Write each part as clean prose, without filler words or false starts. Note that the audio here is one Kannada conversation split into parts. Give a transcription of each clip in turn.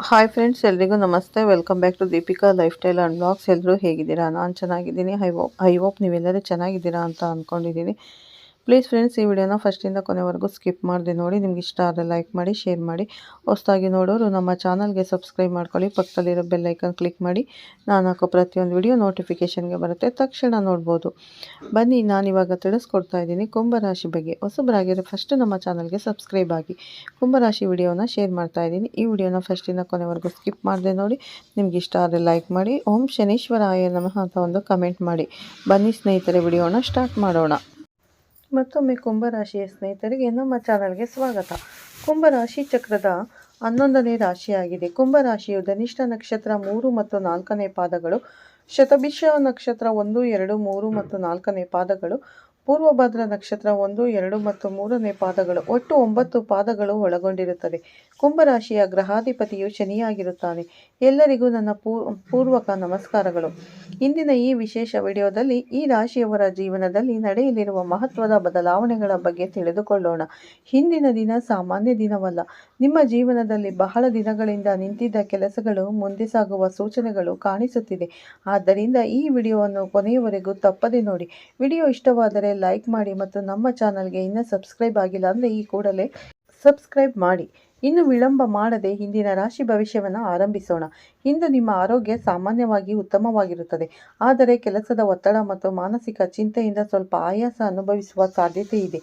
ಹಾಯ್ ಫ್ರೆಂಡ್ಸ್, ಎಲ್ರಿಗೂ ನಮಸ್ತೆ. Welcome back to Deepika lifestyle and blogs. ಎಲ್ಲರೂ ಹೇಗಿದ್ದೀರಾ? ನಾನು ಚೆನ್ನಾಗಿದ್ದೀನಿ. ಐ ಹೋಪ್ ನೀವೆಲ್ಲರೂ ಚೆನ್ನಾಗಿದ್ದೀರಾ ಅಂತ ಅಂದ್ಕೊಂಡಿದ್ದೀನಿ. ಪ್ಲೀಸ್ ಫ್ರೆಂಡ್ಸ್, ಈ ವಿಡಿಯೋನ ಫಸ್ಟಿಂದ ಕೊನೆವರೆಗೂ ಸ್ಕಿಪ್ ಮಾಡದೆ ನೋಡಿ. ನಿಮ್ಗೆ ಇಷ್ಟ ಆದರೆ ಲೈಕ್ ಮಾಡಿ, ಶೇರ್ ಮಾಡಿ. ಹೊಸದಾಗಿ ನೋಡೋರು ನಮ್ಮ ಚಾನಲ್ಗೆ ಸಬ್ಸ್ಕ್ರೈಬ್ ಮಾಡ್ಕೊಳ್ಳಿ. ಪಕ್ಕದಲ್ಲಿರೋ ಬೆಲ್ ಐಕನ್ ಕ್ಲಿಕ್ ಮಾಡಿ. ನಾನು ಹಾಕೋ ಪ್ರತಿಯೊಂದು ವಿಡಿಯೋ ನೋಟಿಫಿಕೇಷನ್ಗೆ ಬರುತ್ತೆ, ತಕ್ಷಣ ನೋಡ್ಬೋದು. ಬನ್ನಿ, ನಾನಿವಾಗ ತಿಳಿಸ್ಕೊಡ್ತಾ ಇದ್ದೀನಿ ಕುಂಭರಾಶಿ ಬಗ್ಗೆ. ಹೊಸಬರಾಗಿರೋ ಫಸ್ಟ್ ನಮ್ಮ ಚಾನಲ್ಗೆ ಸಬ್ಸ್ಕ್ರೈಬ್ ಆಗಿ. ಕುಂಭರಾಶಿ ವಿಡಿಯೋನ ಶೇರ್ ಮಾಡ್ತಾ ಇದ್ದೀನಿ. ಈ ವಿಡಿಯೋನ ಫಸ್ಟಿಂದ ಕೊನೆವರೆಗೂ ಸ್ಕಿಪ್ ಮಾಡದೆ ನೋಡಿ. ನಿಮ್ಗೆ ಇಷ್ಟ ಆದರೆ ಲೈಕ್ ಮಾಡಿ. ಓಂ ಶನೀಶ್ವರಾಯ ನಮಃ ಅಂತ ಒಂದು ಕಮೆಂಟ್ ಮಾಡಿ. ಬನ್ನಿ ಸ್ನೇಹಿತರೆ, ವಿಡಿಯೋನ ಸ್ಟಾರ್ಟ್ ಮಾಡೋಣ. ಮತ್ತೊಮ್ಮೆ ಕುಂಭರಾಶಿಯ ಸ್ನೇಹಿತರಿಗೆ ನಮ್ಮ ಚಾನಲ್ಗೆ ಸ್ವಾಗತ. ಕುಂಭರಾಶಿ ಚಕ್ರದ 11ನೇ ರಾಶಿಯಾಗಿದೆ. ಕುಂಭರಾಶಿಯು ಧನಿಷ್ಠ ನಕ್ಷತ್ರ 3 ಮತ್ತು 4ನೇ ಪಾದಗಳು, ಶತಭಿಷ ನಕ್ಷತ್ರ 1, 2, 3 ಮತ್ತು 4ನೇ ಪಾದಗಳು, ಪೂರ್ವಭದ್ರ ನಕ್ಷತ್ರ 1, 2 ಮತ್ತು 3ನೇ ಪಾದಗಳು, ಒಟ್ಟು 9 ಪಾದಗಳು ಒಳಗೊಂಡಿರುತ್ತದೆ. ಕುಂಭರಾಶಿಯ ಗ್ರಹಾಧಿಪತಿಯು ಶನಿಯಾಗಿರುತ್ತಾನೆ. ಎಲ್ಲರಿಗೂ ನನ್ನ ಪೂರ್ವಕ ನಮಸ್ಕಾರಗಳು. ಇಂದಿನ ಈ ವಿಶೇಷ ವಿಡಿಯೋದಲ್ಲಿ ಈ ರಾಶಿಯವರ ಜೀವನದಲ್ಲಿ ನಡೆಯಲಿರುವ ಮಹತ್ವದ ಬದಲಾವಣೆಗಳ ಬಗ್ಗೆ ತಿಳಿದುಕೊಳ್ಳೋಣ. ಹಿಂದಿನ ದಿನ ಸಾಮಾನ್ಯ ದಿನವಲ್ಲ. ನಿಮ್ಮ ಜೀವನದಲ್ಲಿ ಬಹಳ ದಿನಗಳಿಂದ ನಿಂತಿದ್ದ ಕೆಲಸಗಳು ಮುಂದೆ ಸಾಗುವ ಸೂಚನೆಗಳು ಕಾಣಿಸುತ್ತಿದೆ. ಆದ್ದರಿಂದ ಈ ವಿಡಿಯೋವನ್ನು ಕೊನೆಯವರೆಗೂ ತಪ್ಪದೆ ನೋಡಿ. ವಿಡಿಯೋ ಇಷ್ಟವಾದರೆ ಲೈಕ್ ಮಾಡಿ ಮತ್ತು ನಮ್ಮ ಚಾನಲ್ಗೆ ಇನ್ನೂ ಸಬ್ಸ್ಕ್ರೈಬ್ ಆಗಿಲ್ಲ ಅಂದರೆ ಈ ಕೂಡಲೇ ಸಬ್ಸ್ಕ್ರೈಬ್ ಮಾಡಿ. ಇನ್ನು ವಿಳಂಬ ಮಾಡದೆ ಇಂದಿನ ರಾಶಿ ಭವಿಷ್ಯವನ್ನು ಆರಂಭಿಸೋಣ. ಇಂದು ನಿಮ್ಮ ಆರೋಗ್ಯ ಸಾಮಾನ್ಯವಾಗಿ ಉತ್ತಮವಾಗಿರುತ್ತದೆ, ಆದರೆ ಕೆಲಸದ ಒತ್ತಡ ಮತ್ತು ಮಾನಸಿಕ ಚಿಂತೆಯಿಂದ ಸ್ವಲ್ಪ ಆಯಾಸ ಅನುಭವಿಸುವ ಸಾಧ್ಯತೆ ಇದೆ.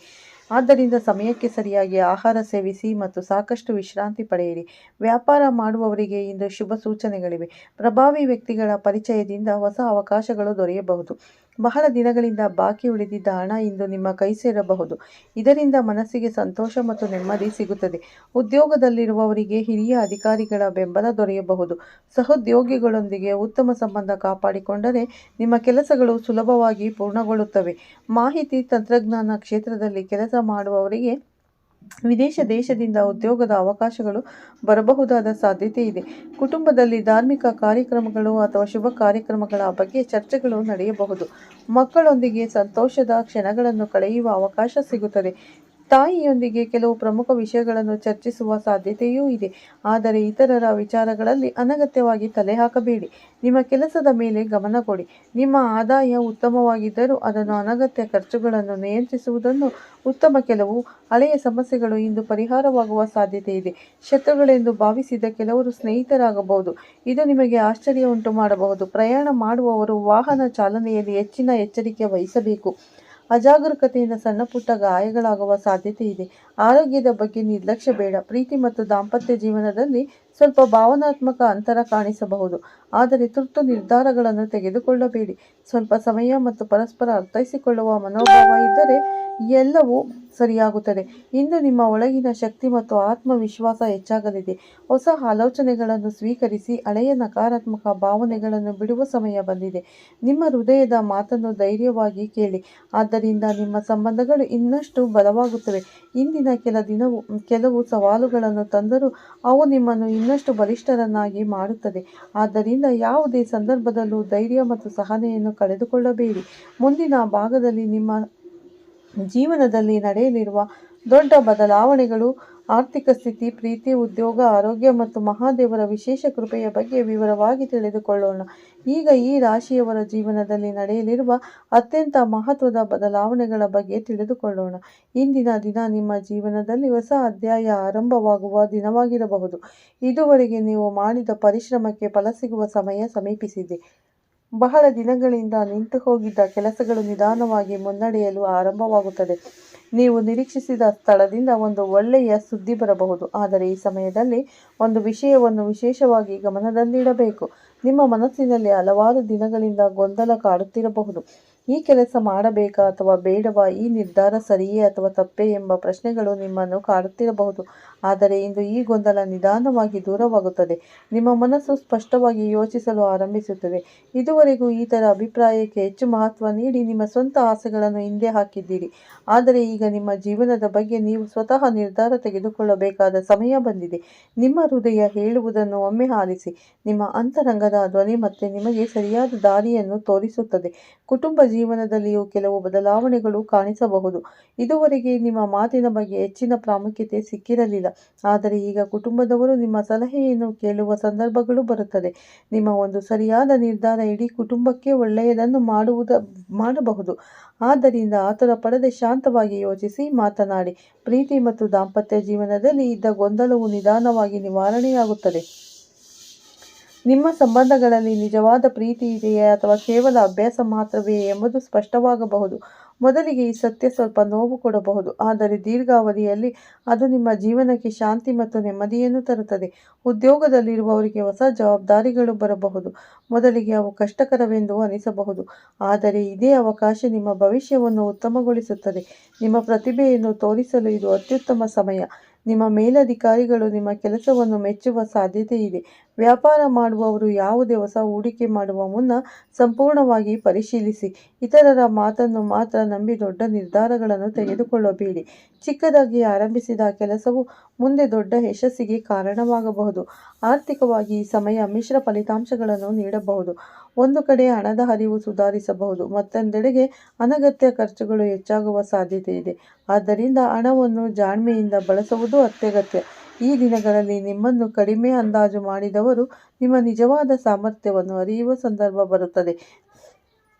ಆದ್ದರಿಂದ ಸಮಯಕ್ಕೆ ಸರಿಯಾಗಿ ಆಹಾರ ಸೇವಿಸಿ ಮತ್ತು ಸಾಕಷ್ಟು ವಿಶ್ರಾಂತಿ ಪಡೆಯಿರಿ. ವ್ಯಾಪಾರ ಮಾಡುವವರಿಗೆ ಇಂದು ಶುಭ ಸೂಚನೆಗಳಿವೆ. ಪ್ರಭಾವಿ ವ್ಯಕ್ತಿಗಳ ಪರಿಚಯದಿಂದ ಹೊಸ ಅವಕಾಶಗಳು ದೊರೆಯಬಹುದು. ಬಹಳ ದಿನಗಳಿಂದ ಬಾಕಿ ಉಳಿದಿದ್ದ ಹಣ ಇಂದು ನಿಮ್ಮ ಕೈ ಸೇರಬಹುದು. ಇದರಿಂದ ಮನಸ್ಸಿಗೆ ಸಂತೋಷ ಮತ್ತು ನೆಮ್ಮದಿ ಸಿಗುತ್ತದೆ. ಉದ್ಯೋಗದಲ್ಲಿರುವವರಿಗೆ ಹಿರಿಯ ಅಧಿಕಾರಿಗಳ ಬೆಂಬಲ ದೊರೆಯಬಹುದು. ಸಹೋದ್ಯೋಗಿಗಳೊಂದಿಗೆ ಉತ್ತಮ ಸಂಬಂಧ ಕಾಪಾಡಿಕೊಂಡರೆ ನಿಮ್ಮ ಕೆಲಸಗಳು ಸುಲಭವಾಗಿ ಪೂರ್ಣಗೊಳ್ಳುತ್ತವೆ. ಮಾಹಿತಿ ತಂತ್ರಜ್ಞಾನ ಕ್ಷೇತ್ರದಲ್ಲಿ ಕೆಲಸ ಮಾಡುವವರಿಗೆ ದೇಶದಿಂದ ಉದ್ಯೋಗದ ಅವಕಾಶಗಳು ಬರಬಹುದಾದ ಸಾಧ್ಯತೆ ಇದೆ. ಕುಟುಂಬದಲ್ಲಿ ಧಾರ್ಮಿಕ ಕಾರ್ಯಕ್ರಮಗಳು ಅಥವಾ ಶುಭ ಕಾರ್ಯಕ್ರಮಗಳ ಬಗ್ಗೆ ಚರ್ಚೆಗಳು ನಡೆಯಬಹುದು. ಮಕ್ಕಳೊಂದಿಗೆ ಸಂತೋಷದ ಕ್ಷಣಗಳನ್ನು ಕಳೆಯುವ ಅವಕಾಶ ಸಿಗುತ್ತದೆ. ತಾಯಿಯೊಂದಿಗೆ ಕೆಲವು ಪ್ರಮುಖ ವಿಷಯಗಳನ್ನು ಚರ್ಚಿಸುವ ಸಾಧ್ಯತೆಯೂ ಇದೆ. ಆದರೆ ಇತರರ ವಿಚಾರಗಳಲ್ಲಿ ಅನಗತ್ಯವಾಗಿ ತಲೆ ಹಾಕಬೇಡಿ. ನಿಮ್ಮ ಕೆಲಸದ ಮೇಲೆ ಗಮನ ಕೊಡಿ. ನಿಮ್ಮ ಆದಾಯ ಉತ್ತಮವಾಗಿದ್ದರೂ ಅದನ್ನು ಅನಗತ್ಯ ಖರ್ಚುಗಳನ್ನು ನಿಯಂತ್ರಿಸುವುದನ್ನು ಉತ್ತಮ. ಕೆಲವು ಹಳೆಯ ಸಮಸ್ಯೆಗಳು ಇಂದು ಪರಿಹಾರವಾಗುವ ಸಾಧ್ಯತೆ ಇದೆ. ಶತ್ರುಗಳೆಂದು ಭಾವಿಸಿದ ಕೆಲವರು ಸ್ನೇಹಿತರಾಗಬಹುದು. ಇದು ನಿಮಗೆ ಆಶ್ಚರ್ಯ ಉಂಟು ಮಾಡಬಹುದು. ಪ್ರಯಾಣ ಮಾಡುವವರು ವಾಹನ ಚಾಲನೆಯಲ್ಲಿ ಹೆಚ್ಚಿನ ಎಚ್ಚರಿಕೆ ವಹಿಸಬೇಕು. ಅಜಾಗರೂಕತೆಯಿಂದ ಸಣ್ಣ ಪುಟ್ಟ ಗಾಯಗಳಾಗುವ ಸಾಧ್ಯತೆ ಇದೆ. ಆರೋಗ್ಯದ ಬಗ್ಗೆ ನಿರ್ಲಕ್ಷ್ಯ ಬೇಡ. ಪ್ರೀತಿ ಮತ್ತು ದಾಂಪತ್ಯ ಜೀವನದಲ್ಲಿ ಸ್ವಲ್ಪ ಭಾವನಾತ್ಮಕ ಅಂತರ ಕಾಣಿಸಬಹುದು, ಆದರೆ ತುರ್ತು ನಿರ್ಧಾರಗಳನ್ನು ತೆಗೆದುಕೊಳ್ಳಬೇಡಿ. ಸ್ವಲ್ಪ ಸಮಯ ಮತ್ತು ಪರಸ್ಪರ ಅರ್ಥೈಸಿಕೊಳ್ಳುವ ಮನೋಭಾವ ಇದ್ದರೆ ಎಲ್ಲವೂ ಸರಿಯಾಗುತ್ತದೆ. ಇಂದು ನಿಮ್ಮ ಒಳಗಿನ ಶಕ್ತಿ ಮತ್ತು ಆತ್ಮವಿಶ್ವಾಸ ಹೆಚ್ಚಾಗಲಿದೆ. ಹೊಸ ಆಲೋಚನೆಗಳನ್ನು ಸ್ವೀಕರಿಸಿ. ಹಳೆಯ ನಕಾರಾತ್ಮಕ ಭಾವನೆಗಳನ್ನು ಬಿಡುವ ಸಮಯ ಬಂದಿದೆ. ನಿಮ್ಮ ಹೃದಯದ ಮಾತನ್ನು ಧೈರ್ಯವಾಗಿ ಕೇಳಿ, ಆದ್ದರಿಂದ ನಿಮ್ಮ ಸಂಬಂಧಗಳು ಇನ್ನಷ್ಟು ಬಲವಾಗುತ್ತವೆ. ಇಂದಿನ ಕೆಲವು ಸವಾಲುಗಳನ್ನು ತಂದರೂ ಅವು ನಿಮ್ಮನ್ನು ಇನ್ನಷ್ಟು ಬಲಿಷ್ಠರನ್ನಾಗಿ ಮಾಡುತ್ತದೆ. ಆದ್ದರಿಂದ ಯಾವುದೇ ಸಂದರ್ಭದಲ್ಲೂ ಧೈರ್ಯ ಮತ್ತು ಸಹನೆಯನ್ನು ಕಳೆದುಕೊಳ್ಳಬೇಡಿ. ಮುಂದಿನ ಭಾಗದಲ್ಲಿ ನಿಮ್ಮ ಜೀವನದಲ್ಲಿ ನಡೆಯಲಿರುವ ದೊಡ್ಡ ಬದಲಾವಣೆಗಳು, ಆರ್ಥಿಕ ಸ್ಥಿತಿ, ಪ್ರೀತಿ, ಉದ್ಯೋಗ, ಆರೋಗ್ಯ ಮತ್ತು ಮಹಾದೇವರ ವಿಶೇಷ ಕೃಪೆಯ ಬಗ್ಗೆ ವಿವರವಾಗಿ ತಿಳಿದುಕೊಳ್ಳೋಣ. ಈಗ ಈ ರಾಶಿಯವರ ಜೀವನದಲ್ಲಿ ನಡೆಯಲಿರುವ ಅತ್ಯಂತ ಮಹತ್ವದ ಬದಲಾವಣೆಗಳ ಬಗ್ಗೆ ತಿಳಿದುಕೊಳ್ಳೋಣ. ಇಂದಿನ ದಿನ ನಿಮ್ಮ ಜೀವನದಲ್ಲಿ ಹೊಸ ಅಧ್ಯಾಯ ಆರಂಭವಾಗುವ ದಿನವಾಗಿರಬಹುದು. ಇದುವರೆಗೆ ನೀವು ಮಾಡಿದ ಪರಿಶ್ರಮಕ್ಕೆ ಫಲ ಸಿಗುವ ಸಮಯ ಸಮೀಪಿಸಿದೆ. ಬಹಳ ದಿನಗಳಿಂದ ನಿಂತು ಹೋಗಿದ್ದ ಕೆಲಸಗಳು ನಿಧಾನವಾಗಿ ಮುನ್ನಡೆಯಲು ಆರಂಭವಾಗುತ್ತದೆ. ನೀವು ನಿರೀಕ್ಷಿಸಿದ ಸ್ಥಳದಿಂದ ಒಂದು ಒಳ್ಳೆಯ ಸುದ್ದಿ ಬರಬಹುದು. ಆದರೆ ಈ ಸಮಯದಲ್ಲಿ ಒಂದು ವಿಷಯವನ್ನು ವಿಶೇಷವಾಗಿ ಗಮನದಲ್ಲಿಡಬೇಕು. ನಿಮ್ಮ ಮನಸ್ಸಿನಲ್ಲಿ ಹಲವಾರು ದಿನಗಳಿಂದ ಗೊಂದಲ ಕಾಡುತ್ತಿರಬಹುದು. ಈ ಕೆಲಸ ಮಾಡಬೇಕಾ ಅಥವಾ ಬೇಡವಾ? ಈ ನಿರ್ಧಾರ ಸರಿಯೇ ಅಥವಾ ತಪ್ಪೇ ಎಂಬ ಪ್ರಶ್ನೆಗಳು ನಿಮ್ಮನ್ನು ಕಾಡುತ್ತಿರಬಹುದು. ಆದರೆ ಇಂದು ಈ ಗೊಂದಲ ನಿಧಾನವಾಗಿ ದೂರವಾಗುತ್ತದೆ. ನಿಮ್ಮ ಮನಸ್ಸು ಸ್ಪಷ್ಟವಾಗಿ ಯೋಚಿಸಲು ಆರಂಭಿಸುತ್ತದೆ. ಇದುವರೆಗೂ ಇತರ ಅಭಿಪ್ರಾಯಕ್ಕೆ ಹೆಚ್ಚು ಮಹತ್ವ ನೀಡಿ ನಿಮ್ಮ ಸ್ವಂತ ಆಸೆಗಳನ್ನು ಹಿಂದೆ ಹಾಕಿದ್ದೀರಿ. ಆದರೆ ಈಗ ನಿಮ್ಮ ಜೀವನದ ಬಗ್ಗೆ ನೀವು ಸ್ವತಃ ನಿರ್ಧಾರ ತೆಗೆದುಕೊಳ್ಳಬೇಕಾದ ಸಮಯ ಬಂದಿದೆ. ನಿಮ್ಮ ಹೃದಯ ಹೇಳುವುದನ್ನು ಒಮ್ಮೆ ಆಲಿಸಿ. ನಿಮ್ಮ ಅಂತರಂಗ ಮಗನ ಧ್ವನಿ ಮತ್ತೆ ನಿಮಗೆ ಸರಿಯಾದ ದಾರಿಯನ್ನು ತೋರಿಸುತ್ತದೆ. ಕುಟುಂಬ ಜೀವನದಲ್ಲಿಯೂ ಕೆಲವು ಬದಲಾವಣೆಗಳು ಕಾಣಿಸಬಹುದು. ಇದುವರೆಗೆ ನಿಮ್ಮ ಮಾತಿನ ಬಗ್ಗೆ ಹೆಚ್ಚಿನ ಪ್ರಾಮುಖ್ಯತೆ ಸಿಕ್ಕಿರಲಿಲ್ಲ, ಆದರೆ ಈಗ ಕುಟುಂಬದವರು ನಿಮ್ಮ ಸಲಹೆಯನ್ನು ಕೇಳುವ ಸಂದರ್ಭಗಳು ಬರುತ್ತದೆ. ನಿಮ್ಮ ಒಂದು ಸರಿಯಾದ ನಿರ್ಧಾರ ಇಡೀ ಕುಟುಂಬಕ್ಕೆ ಒಳ್ಳೆಯದನ್ನು ಮಾಡಬಹುದು. ಆದ್ದರಿಂದ ಆತುರ ಪಡದೆ ಶಾಂತವಾಗಿ ಯೋಚಿಸಿ ಮಾತನಾಡಿ. ಪ್ರೀತಿ ಮತ್ತು ದಾಂಪತ್ಯ ಜೀವನದಲ್ಲಿ ಇದ್ದ ಗೊಂದಲವು ನಿಧಾನವಾಗಿ ನಿವಾರಣೆಯಾಗುತ್ತದೆ. ನಿಮ್ಮ ಸಂಬಂಧಗಳಲ್ಲಿ ನಿಜವಾದ ಪ್ರೀತಿ ಇದೆಯೇ ಅಥವಾ ಕೇವಲ ಅಭ್ಯಾಸ ಮಾತ್ರವೇ ಎಂಬುದು ಸ್ಪಷ್ಟವಾಗಬಹುದು. ಮೊದಲಿಗೆ ಈ ಸತ್ಯ ಸ್ವಲ್ಪ ನೋವು ಕೊಡಬಹುದು, ಆದರೆ ದೀರ್ಘಾವಧಿಯಲ್ಲಿ ಅದು ನಿಮ್ಮ ಜೀವನಕ್ಕೆ ಶಾಂತಿ ಮತ್ತು ನೆಮ್ಮದಿಯನ್ನು ತರುತ್ತದೆ. ಉದ್ಯೋಗದಲ್ಲಿರುವವರಿಗೆ ಹೊಸ ಜವಾಬ್ದಾರಿಗಳು ಬರಬಹುದು. ಮೊದಲಿಗೆ ಅವು ಕಷ್ಟಕರವೆಂದು ಅನಿಸಬಹುದು, ಆದರೆ ಇದೇ ಅವಕಾಶ ನಿಮ್ಮ ಭವಿಷ್ಯವನ್ನು ಉತ್ತಮಗೊಳಿಸುತ್ತದೆ. ನಿಮ್ಮ ಪ್ರತಿಭೆಯನ್ನು ತೋರಿಸಲು ಇದು ಅತ್ಯುತ್ತಮ ಸಮಯ. ನಿಮ್ಮ ಮೇಲಧಿಕಾರಿಗಳು ನಿಮ್ಮ ಕೆಲಸವನ್ನು ಮೆಚ್ಚುವ ಸಾಧ್ಯತೆ ಇದೆ. ವ್ಯಾಪಾರ ಮಾಡುವವರು ಯಾವುದೇ ಹೊಸ ಹೂಡಿಕೆ ಮಾಡುವ ಮುನ್ನ ಸಂಪೂರ್ಣವಾಗಿ ಪರಿಶೀಲಿಸಿ. ಇತರರ ಮಾತನ್ನು ಮಾತ್ರ ನಂಬಿ ದೊಡ್ಡ ನಿರ್ಧಾರಗಳನ್ನು ತೆಗೆದುಕೊಳ್ಳಬೇಡಿ. ಚಿಕ್ಕದಾಗಿ ಆರಂಭಿಸಿದ ಕೆಲಸವು ಮುಂದೆ ದೊಡ್ಡ ಯಶಸ್ಸಿಗೆ ಕಾರಣವಾಗಬಹುದು. ಆರ್ಥಿಕವಾಗಿ ಈ ಸಮಯ ಮಿಶ್ರ ಫಲಿತಾಂಶಗಳನ್ನು ನೀಡಬಹುದು. ಒಂದು ಕಡೆ ಹಣದ ಹರಿವು ಸುಧಾರಿಸಬಹುದು, ಮತ್ತೊಂದೆಡೆಗೆ ಅನಗತ್ಯ ಖರ್ಚುಗಳು ಹೆಚ್ಚಾಗುವ ಸಾಧ್ಯತೆ ಇದೆ. ಆದ್ದರಿಂದ ಹಣವನ್ನು ಜಾಣ್ಮೆಯಿಂದ ಬಳಸುವುದು ಅತ್ಯಗತ್ಯ. ಈ ದಿನಗಳಲ್ಲಿ ನಿಮ್ಮನ್ನು ಕಡಿಮೆ ಅಂದಾಜು ಮಾಡಿದವರು ನಿಮ್ಮ ನಿಜವಾದ ಸಾಮರ್ಥ್ಯವನ್ನು ಅರಿಯುವ ಸಂದರ್ಭ ಬರುತ್ತದೆ.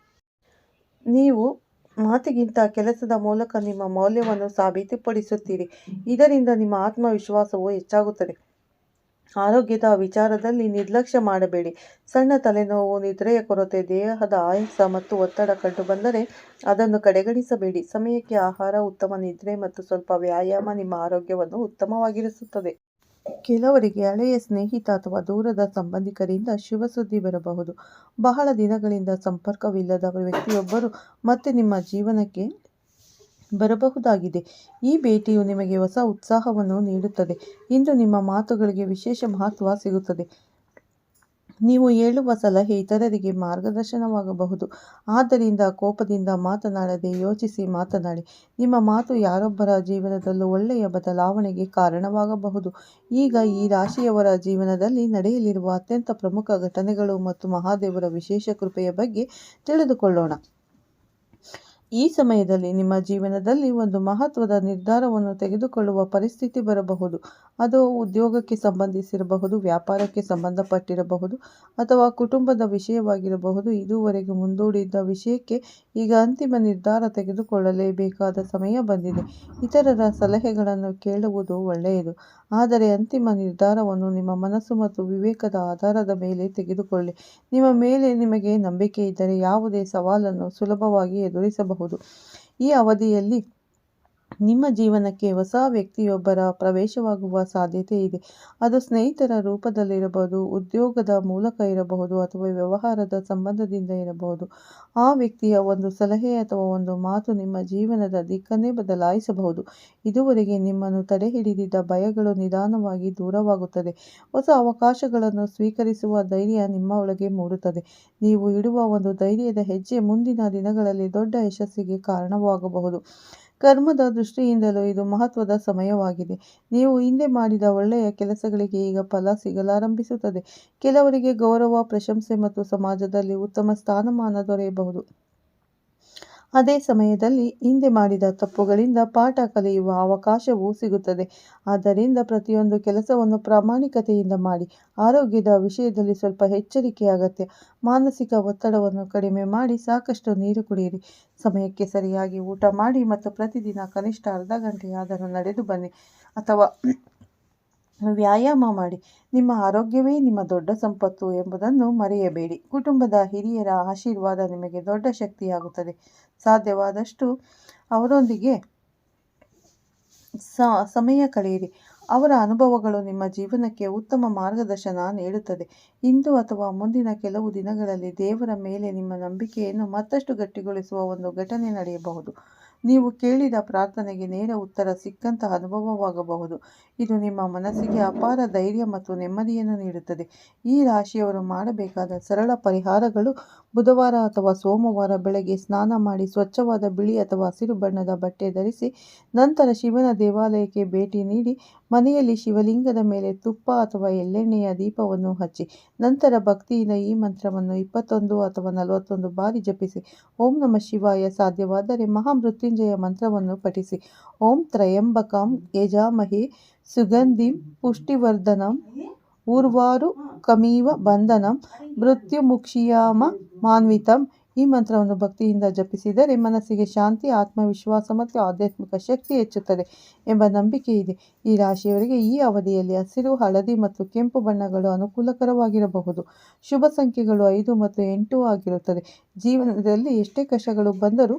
ನೀವು ಮಾತಿಗಿಂತ ಕೆಲಸದ ಮೂಲಕ ನಿಮ್ಮ ಮೌಲ್ಯವನ್ನು ಸಾಬೀತುಪಡಿಸುತ್ತೀರಿ. ಇದರಿಂದ ನಿಮ್ಮ ಆತ್ಮವಿಶ್ವಾಸವು ಹೆಚ್ಚಾಗುತ್ತದೆ. ಆರೋಗ್ಯದ ವಿಚಾರದಲ್ಲಿ ನಿರ್ಲಕ್ಷ್ಯ ಮಾಡಬೇಡಿ. ಸಣ್ಣ ತಲೆನೋವು, ನಿದ್ರೆಯ ಕೊರತೆ, ದೇಹದ ಆಯಾಸ ಮತ್ತು ಒತ್ತಡ ಕಂಡುಬಂದರೆ ಅದನ್ನು ಕಡೆಗಣಿಸಬೇಡಿ. ಸಮಯಕ್ಕೆ ಆಹಾರ, ಉತ್ತಮ ನಿದ್ರೆ ಮತ್ತು ಸ್ವಲ್ಪ ವ್ಯಾಯಾಮ ನಿಮ್ಮ ಆರೋಗ್ಯವನ್ನು ಉತ್ತಮವಾಗಿರಿಸುತ್ತದೆ. ಕೆಲವರಿಗೆ ಹಳೆಯ ಸ್ನೇಹಿತ ಅಥವಾ ದೂರದ ಸಂಬಂಧಿಕರಿಂದ ಶುಭ ಸುದ್ದಿ ಬರಬಹುದು. ಬಹಳ ದಿನಗಳಿಂದ ಸಂಪರ್ಕವಿಲ್ಲದ ವ್ಯಕ್ತಿಯೊಬ್ಬರು ಮತ್ತೆ ನಿಮ್ಮ ಜೀವನಕ್ಕೆ ಬರಬಹುದಾಗಿದೆ. ಈ ಭೇಟಿಯು ನಿಮಗೆ ಹೊಸ ಉತ್ಸಾಹವನ್ನು ನೀಡುತ್ತದೆ. ಇಂದು ನಿಮ್ಮ ಮಾತುಗಳಿಗೆ ವಿಶೇಷ ಮಹತ್ವ ಸಿಗುತ್ತದೆ. ನೀವು ಹೇಳುವ ಸಲಹೆ ಇತರರಿಗೆ ಮಾರ್ಗದರ್ಶನವಾಗಬಹುದು. ಆದ್ದರಿಂದ ಕೋಪದಿಂದ ಮಾತನಾಡದೆ ಯೋಚಿಸಿ ಮಾತನಾಡಿ. ನಿಮ್ಮ ಮಾತು ಯಾರೊಬ್ಬರ ಜೀವನದಲ್ಲೂ ಒಳ್ಳೆಯ ಬದಲಾವಣೆಗೆ ಕಾರಣವಾಗಬಹುದು. ಈಗ ಈ ರಾಶಿಯವರ ಜೀವನದಲ್ಲಿ ನಡೆಯಲಿರುವ ಅತ್ಯಂತ ಪ್ರಮುಖ ಘಟನೆಗಳು ಮತ್ತು ಮಹಾದೇವರ ವಿಶೇಷ ಕೃಪೆಯ ಬಗ್ಗೆ ತಿಳಿದುಕೊಳ್ಳೋಣ. ಈ ಸಮಯದಲ್ಲಿ ನಿಮ್ಮ ಜೀವನದಲ್ಲಿ ಒಂದು ಮಹತ್ವದ ನಿರ್ಧಾರವನ್ನು ತೆಗೆದುಕೊಳ್ಳುವ ಪರಿಸ್ಥಿತಿ ಬರಬಹುದು. ಅದು ಉದ್ಯೋಗಕ್ಕೆ ಸಂಬಂಧಿಸಿರಬಹುದು, ವ್ಯಾಪಾರಕ್ಕೆ ಸಂಬಂಧಪಟ್ಟಿರಬಹುದು ಅಥವಾ ಕುಟುಂಬದ ವಿಷಯವಾಗಿರಬಹುದು. ಇದುವರೆಗೂ ಮುಂದೂಡಿದ್ದ ವಿಷಯಕ್ಕೆ ಈಗ ಅಂತಿಮ ನಿರ್ಧಾರ ತೆಗೆದುಕೊಳ್ಳಲೇಬೇಕಾದ ಸಮಯ ಬಂದಿದೆ. ಇತರರ ಸಲಹೆಗಳನ್ನು ಕೇಳುವುದು ಒಳ್ಳೆಯದು, ಆದರೆ ಅಂತಿಮ ನಿರ್ಧಾರವನ್ನು ನಿಮ್ಮ ಮನಸ್ಸು ಮತ್ತು ವಿವೇಕದ ಆಧಾರದ ಮೇಲೆ ತೆಗೆದುಕೊಳ್ಳಿ. ನಿಮ್ಮ ಮೇಲೆ ನಿಮಗೆ ನಂಬಿಕೆ ಇದ್ದರೆ ಯಾವುದೇ ಸವಾಲನ್ನು ಸುಲಭವಾಗಿ ಎದುರಿಸಬಹುದು. ಈ ಅವಧಿಯಲ್ಲಿ ನಿಮ್ಮ ಜೀವನಕ್ಕೆ ಹೊಸ ವ್ಯಕ್ತಿಯೊಬ್ಬರ ಪ್ರವೇಶವಾಗುವ ಸಾಧ್ಯತೆ ಇದೆ. ಅದು ಸ್ನೇಹಿತರ ರೂಪದಲ್ಲಿರಬಹುದು, ಉದ್ಯೋಗದ ಮೂಲಕ ಇರಬಹುದು ಅಥವಾ ವ್ಯವಹಾರದ ಸಂಬಂಧದಿಂದ ಇರಬಹುದು. ಆ ವ್ಯಕ್ತಿಯ ಒಂದು ಸಲಹೆ ಅಥವಾ ಒಂದು ಮಾತು ನಿಮ್ಮ ಜೀವನದ ದಿಕ್ಕನ್ನೇ ಬದಲಾಯಿಸಬಹುದು. ಇದುವರೆಗೆ ನಿಮ್ಮನ್ನು ತಡೆಹಿಡಿದಿದ್ದ ಭಯಗಳು ನಿಧಾನವಾಗಿ ದೂರವಾಗುತ್ತದೆ. ಹೊಸ ಅವಕಾಶಗಳನ್ನು ಸ್ವೀಕರಿಸುವ ಧೈರ್ಯ ನಿಮ್ಮ ಒಳಗೆ ಮೂಡುತ್ತದೆ. ನೀವು ಇಡುವ ಒಂದು ಧೈರ್ಯದ ಹೆಜ್ಜೆ ಮುಂದಿನ ದಿನಗಳಲ್ಲಿ ದೊಡ್ಡ ಯಶಸ್ಸಿಗೆ ಕಾರಣವಾಗಬಹುದು. ಕರ್ಮದ ದೃಷ್ಟಿಯಿಂದಲೂ ಇದು ಮಹತ್ವದ ಸಮಯವಾಗಿದೆ. ನೀವು ಹಿಂದೆ ಮಾಡಿದ ಒಳ್ಳೆಯ ಕೆಲಸಗಳಿಗೆ ಈಗ ಫಲ ಸಿಗಲಾರಂಭಿಸುತ್ತದೆ. ಕೆಲವರಿಗೆ ಗೌರವ, ಪ್ರಶಂಸೆ ಮತ್ತು ಸಮಾಜದಲ್ಲಿ ಉತ್ತಮ ಸ್ಥಾನಮಾನ ದೊರೆಯಬಹುದು. ಅದೇ ಸಮಯದಲ್ಲಿ ಹಿಂದೆ ಮಾಡಿದ ತಪ್ಪುಗಳಿಂದ ಪಾಠ ಕಲಿಯುವ ಅವಕಾಶವೂ ಸಿಗುತ್ತದೆ. ಆದ್ದರಿಂದ ಪ್ರತಿಯೊಂದು ಕೆಲಸವನ್ನು ಪ್ರಾಮಾಣಿಕತೆಯಿಂದ ಮಾಡಿ. ಆರೋಗ್ಯದ ವಿಷಯದಲ್ಲಿ ಸ್ವಲ್ಪ ಎಚ್ಚರಿಕೆ ಅಗತ್ಯ. ಮಾನಸಿಕ ಒತ್ತಡವನ್ನು ಕಡಿಮೆ ಮಾಡಿ ಸಾಕಷ್ಟು ನೀರು ಕುಡಿಯಿರಿ. ಸಮಯಕ್ಕೆ ಸರಿಯಾಗಿ ಊಟ ಮಾಡಿ ಮತ್ತು ಪ್ರತಿದಿನ ಕನಿಷ್ಠ ಅರ್ಧ ಗಂಟೆಯಾದರೂ ನಡೆದು ಬನ್ನಿ ಅಥವಾ ವ್ಯಾಯಾಮ ಮಾಡಿ. ನಿಮ್ಮ ಆರೋಗ್ಯವೇ ನಿಮ್ಮ ದೊಡ್ಡ ಸಂಪತ್ತು ಎಂಬುದನ್ನು ಮರೆಯಬೇಡಿ. ಕುಟುಂಬದ ಹಿರಿಯರ ಆಶೀರ್ವಾದ ನಿಮಗೆ ದೊಡ್ಡ ಶಕ್ತಿಯಾಗುತ್ತದೆ. ಸಾಧ್ಯವಾದಷ್ಟು ಅವರೊಂದಿಗೆ ಸಮಯ ಕಳೆಯಿರಿ. ಅವರ ಅನುಭವಗಳು ನಿಮ್ಮ ಜೀವನಕ್ಕೆ ಉತ್ತಮ ಮಾರ್ಗದರ್ಶನ ನೀಡುತ್ತದೆ. ಇಂದು ಅಥವಾ ಮುಂದಿನ ಕೆಲವು ದಿನಗಳಲ್ಲಿ ದೇವರ ಮೇಲೆ ನಿಮ್ಮ ನಂಬಿಕೆಯನ್ನು ಮತ್ತಷ್ಟು ಗಟ್ಟಿಗೊಳಿಸುವ ಒಂದು ಘಟನೆ ನಡೆಯಬಹುದು. ನೀವು ಕೇಳಿದ ಪ್ರಾರ್ಥನೆಗೆ ನೇರ ಉತ್ತರ ಸಿಕ್ಕಂತಹ ಅನುಭವವಾಗಬಹುದು. ಇದು ನಿಮ್ಮ ಮನಸ್ಸಿಗೆ ಅಪಾರ ಧೈರ್ಯ ಮತ್ತು ನೆಮ್ಮದಿಯನ್ನು ನೀಡುತ್ತದೆ. ಈ ರಾಶಿಯವರು ಮಾಡಬೇಕಾದ ಸರಳ ಪರಿಹಾರಗಳು: ಬುಧವಾರ ಅಥವಾ ಸೋಮವಾರ ಬೆಳಗ್ಗೆ ಸ್ನಾನ ಮಾಡಿ ಸ್ವಚ್ಛವಾದ ಬಿಳಿ ಅಥವಾ ಹಸಿರು ಬಣ್ಣದ ಬಟ್ಟೆ ಧರಿಸಿ, ನಂತರ ಶಿವನ ದೇವಾಲಯಕ್ಕೆ ಭೇಟಿ ನೀಡಿ ಮನೆಯಲ್ಲಿ ಶಿವಲಿಂಗದ ಮೇಲೆ ತುಪ್ಪ ಅಥವಾ ಎಳ್ಳೆಣ್ಣೆಯ ದೀಪವನ್ನು ಹಚ್ಚಿ, ನಂತರ ಭಕ್ತಿಯಿಂದ ಈ ಮಂತ್ರವನ್ನು 21 ಅಥವಾ 41 ಬಾರಿ ಜಪಿಸಿ. ಓಂ ನಮಃ ಶಿವಾಯ. ಸಾಧ್ಯವಾದರೆ ಮಹಾಮೃತ್ಯುಂಜಯ ಮಂತ್ರವನ್ನು ಪಠಿಸಿ. ಓಂ ತ್ರಯಂಬಕಂ ಯಜಾಮಹೇ ಸುಗಂಧಿಂ ಪುಷ್ಟಿವರ್ಧನಂ ಊರ್ವಾರು ಕಮೀವ ಬಂಧನಂ ಮೃತ್ಯುಮುಕ್ಷಿಯಾಮ ಮಾನ್ವಿತಂ. ಈ ಮಂತ್ರವನ್ನು ಭಕ್ತಿಯಿಂದ ಜಪಿಸಿದರೆ ಮನಸ್ಸಿಗೆ ಶಾಂತಿ, ಆತ್ಮವಿಶ್ವಾಸ ಮತ್ತು ಆಧ್ಯಾತ್ಮಿಕ ಶಕ್ತಿ ಹೆಚ್ಚುತ್ತದೆ ಎಂಬ ನಂಬಿಕೆ ಇದೆ. ಈ ರಾಶಿಯವರಿಗೆ ಈ ಅವಧಿಯಲ್ಲಿ ಹಸಿರು, ಹಳದಿ ಮತ್ತು ಕೆಂಪು ಬಣ್ಣಗಳು ಅನುಕೂಲಕರವಾಗಿರಬಹುದು. ಶುಭ ಸಂಖ್ಯೆಗಳು 5 ಮತ್ತು 8 ಆಗಿರುತ್ತದೆ. ಜೀವನದಲ್ಲಿ ಎಷ್ಟೇ ಕಷ್ಟಗಳು ಬಂದರೂ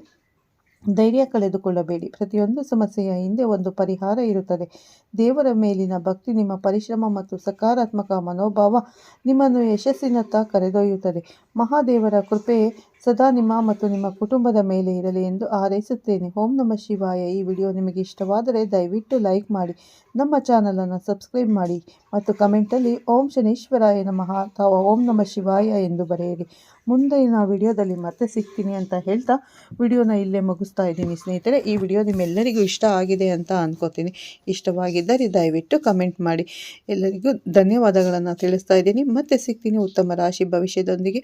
ಧೈರ್ಯ ಕಳೆದುಕೊಳ್ಳಬೇಡಿ. ಪ್ರತಿಯೊಂದು ಸಮಸ್ಯೆಯ ಹಿಂದೆ ಒಂದು ಪರಿಹಾರ ಇರುತ್ತದೆ. ದೇವರ ಮೇಲಿನ ಭಕ್ತಿ, ನಿಮ್ಮ ಪರಿಶ್ರಮ ಮತ್ತು ಸಕಾರಾತ್ಮಕ ಮನೋಭಾವ ನಿಮ್ಮನ್ನು ಯಶಸ್ಸಿನತ್ತ ಕರೆದೊಯ್ಯುತ್ತದೆ. ಮಹಾದೇವರ ಕೃಪೆ ಸದಾ ನಿಮ್ಮ ಮತ್ತು ನಿಮ್ಮ ಕುಟುಂಬದ ಮೇಲೆ ಇರಲಿ ಎಂದು ಹಾರೈಸುತ್ತೇನೆ. ಓಂ ನಮಃ ಶಿವಾಯ. ಈ ವಿಡಿಯೋ ನಿಮಗೆ ಇಷ್ಟವಾದರೆ ದಯವಿಟ್ಟು ಲೈಕ್ ಮಾಡಿ, ನಮ್ಮ ಚಾನಲನ್ನು ಸಬ್ಸ್ಕ್ರೈಬ್ ಮಾಡಿ ಮತ್ತು ಕಮೆಂಟಲ್ಲಿ ಓಂ ಶನೀಶ್ವರಾಯ ನಮಃ ಅಥವಾ ಓಂ ನಮಃ ಶಿವಾಯ ಎಂದು ಬರೆಯಿರಿ. ಮುಂದಿನ ವಿಡಿಯೋದಲ್ಲಿ ಮತ್ತೆ ಸಿಗ್ತೀನಿ ಅಂತ ಹೇಳ್ತಾ ವಿಡಿಯೋನ ಇಲ್ಲೇ ಮುಗಿಸ್ತಾ ಇದ್ದೀನಿ ಸ್ನೇಹಿತರೆ. ಈ ವಿಡಿಯೋ ನಿಮ್ಮೆಲ್ಲರಿಗೂ ಇಷ್ಟ ಆಗಿದೆ ಅಂತ ಅನ್ಕೋತೀನಿ. ಇಷ್ಟವಾಗಿದ್ದರೆ ದಯವಿಟ್ಟು ಕಮೆಂಟ್ ಮಾಡಿ. ಎಲ್ಲರಿಗೂ ಧನ್ಯವಾದಗಳನ್ನು ತಿಳಿಸ್ತಾ ಇದ್ದೀನಿ. ಮತ್ತೆ ಸಿಗ್ತೀನಿ ಉತ್ತಮ ರಾಶಿ ಭವಿಷ್ಯದೊಂದಿಗೆ.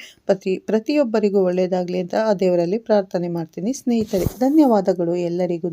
ಪ್ರತಿಯೊಬ್ಬರಿಗೂ ಒಳ್ಳೆಯದಾಗಲಿ ಅಂತ ಆ ದೇವರಲ್ಲಿ ಪ್ರಾರ್ಥನೆ ಮಾಡ್ತೀನಿ ಸ್ನೇಹಿತರೆ. ಧನ್ಯವಾದಗಳು ಎಲ್ಲರಿಗೂ.